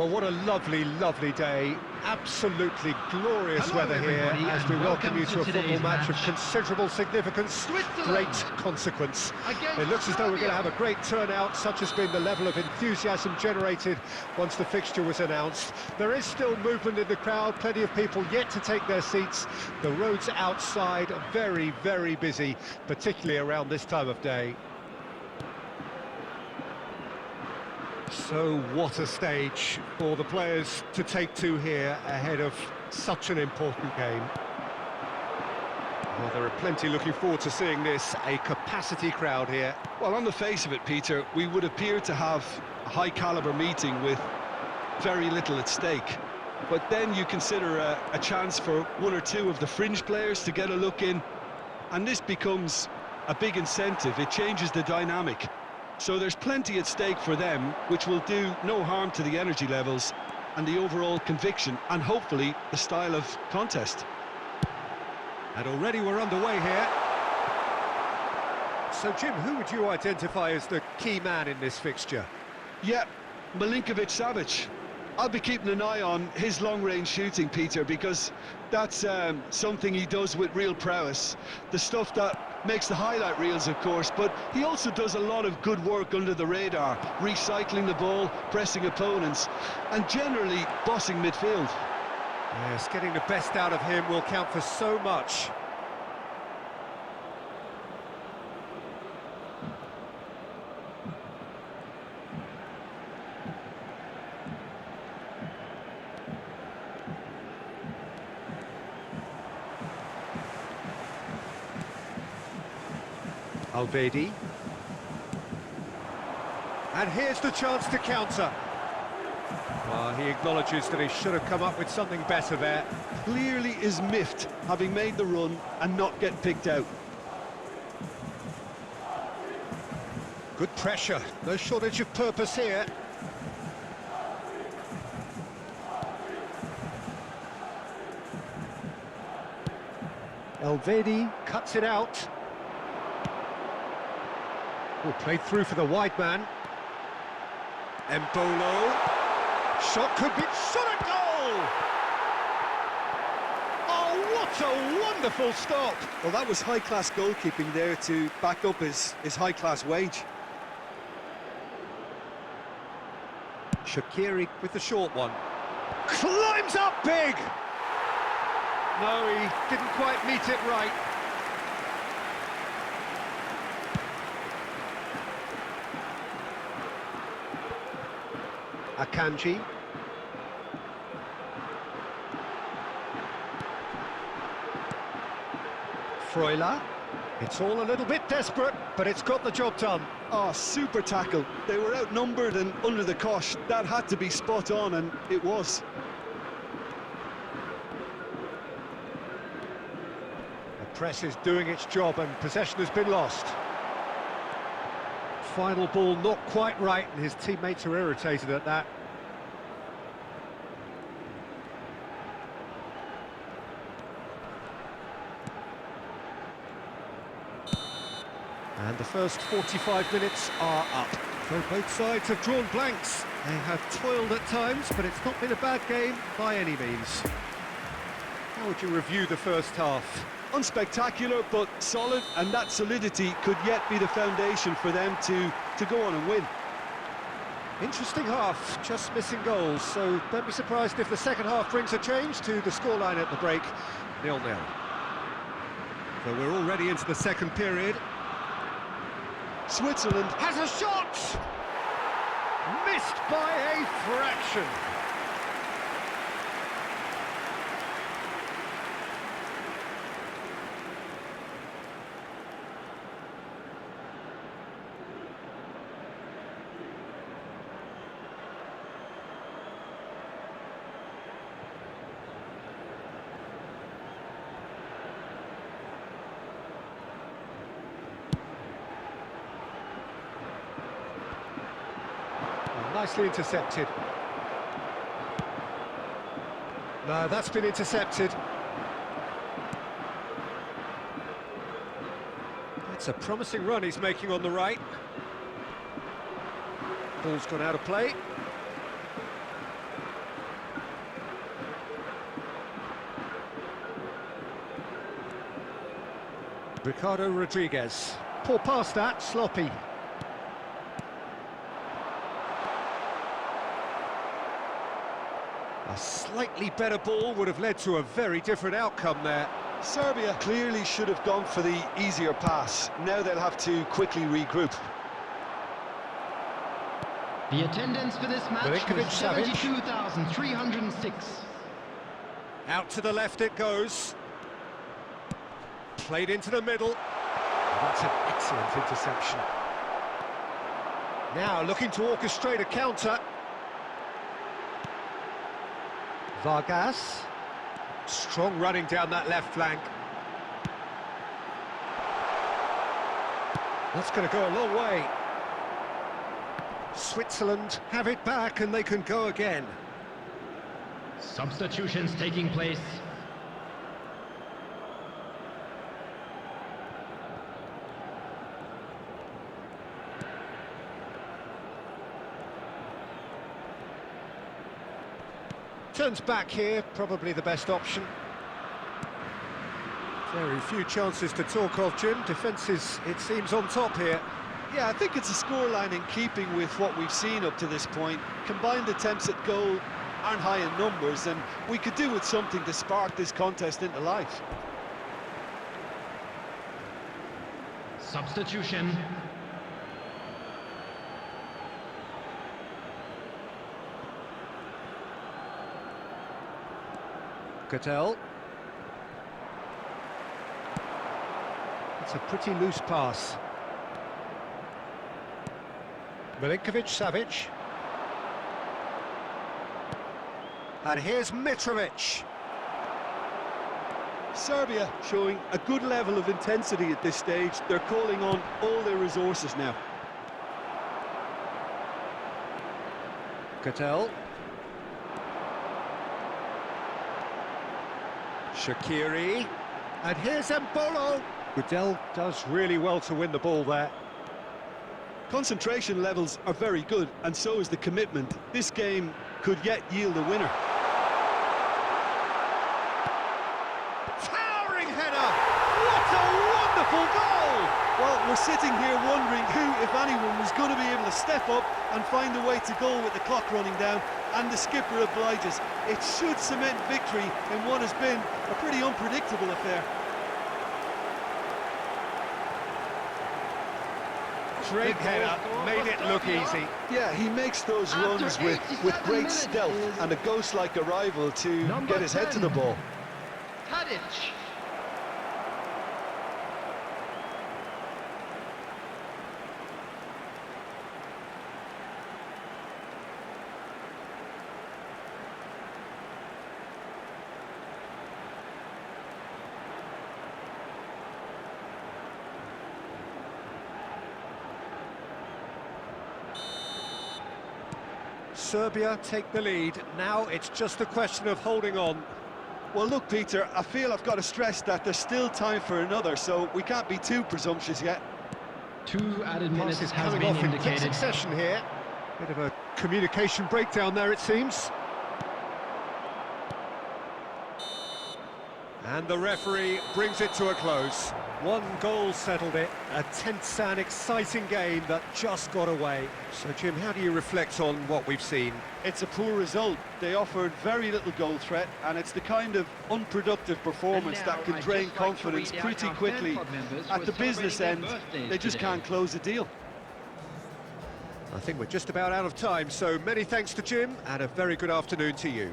Well, what a lovely, lovely day. Absolutely glorious weather here as we welcome you to a football match of considerable significance, great consequence. It looks as though we're going to have a great turnout, such has been the level of enthusiasm generated once the fixture was announced. There is still movement in the crowd, plenty of people yet to take their seats. The roads outside are very, very busy, particularly around this time of day. So what a stage for the players to take to here ahead of such an important game. Well, there are plenty looking forward to seeing this, a capacity crowd here. Well, on the face of it, Peter, we would appear to have a high-caliber meeting with very little at stake. But then you consider a chance for one or two of the fringe players to get a look in, and this becomes a big incentive. It changes the dynamic. So there's plenty at stake for them, which will do no harm to the energy levels and the overall conviction, and hopefully the style of contest. And already we're underway here. So, Jim, who would you identify as the key man in this fixture? Yeah, Milinkovic-Savic. I'll be keeping an eye on his long-range shooting, Peter, because that's something he does with real prowess. The stuff that makes the highlight reels, of course, but he also does a lot of good work under the radar, recycling the ball, pressing opponents, and generally bossing midfield. Yes, getting the best out of him will count for so much. AFD. And here's the chance to counter. Well, he acknowledges that he should have come up with something better there. Clearly is miffed, having made the run and not get picked out. Good pressure, no shortage of purpose here. AFD cuts it out. Oh, played through for the wide man. Embolo. Shot could be... shot at goal! Oh, what a wonderful stop! Well, that was high-class goalkeeping there to back up his high-class wage. Shaqiri with the short one. Climbs up big! No, he didn't quite meet it right. Akanji. Freuler. It's all a little bit desperate, but it's got the job done. Oh, super tackle. They were outnumbered and under the cosh. That had to be spot on, and it was. The press is doing its job, and possession has been lost. Final ball not quite right, and his teammates are irritated at that. And the first 45 minutes are up. So both sides have drawn blanks. They have toiled at times, but it's not been a bad game by any means. How would you review the first half? Unspectacular, but solid, and that solidity could yet be the foundation for them to go on and win. Interesting half, just missing goals, so don't be surprised if the second half brings a change to the scoreline at the break, 0-0. So we're already into the second period. Switzerland has a shot! Missed by a fraction. Nicely intercepted. No, that's been intercepted. It's a promising run he's making on the right. Ball's gone out of play. Ricardo Rodriguez. Poor pass that, sloppy. A slightly better ball would have led to a very different outcome there. Serbia clearly should have gone for the easier pass. Now they'll have to quickly regroup. The attendance for this match was 72,306. Out to the left it goes. Played into the middle. That's an excellent interception. Now looking to orchestrate a counter. Vargas. Strong running down that left flank. That's going to go a long way. Switzerland have it back and they can go again. Substitutions taking place. Turns back here, probably the best option. Very few chances to talk of, Jim. Defence is, it seems, on top here. Yeah, I think it's a scoreline in keeping with what we've seen up to this point. Combined attempts at goal aren't high in numbers, and we could do with something to spark this contest into life. Substitution. Cattell. It's a pretty loose pass. Milinkovic-Savic. And here's Mitrovic. Serbia showing a good level of intensity at this stage. They're calling on all their resources now. Cattell. Shaqiri. And here's Embolo. Goodell does really well to win the ball there. Concentration levels are very good, and so is the commitment. This game could yet yield a winner. Towering header! What a wonderful goal! Well, we're sitting here wondering who, if anyone, was going to be able to step up and find a way to goal with the clock running down, and the skipper obliges. It should cement victory in what has been a pretty unpredictable affair. Great header, made it look easy. Yeah, he makes those runs with great stealth and a ghost-like arrival to get his head to the ball. Tadic. Serbia take the lead. Now it's just a question of holding on. Well, look, Peter, I feel I've got to stress that there's still time for another, so we can't be too presumptuous yet. 2 added minutes Passes has coming been off in quick indicated. succession here. Bit of a communication breakdown there, it seems. And the referee brings it to a close. 1 goal settled it. A tense and exciting game that just got away. So, Jim, how do you reflect on what we've seen? It's a poor result. They offered very little goal threat, and it's the kind of unproductive performance that can drain confidence pretty quickly. At the business end, they just can't close the deal. I think we're just about out of time, so many thanks to Jim, and a very good afternoon to you.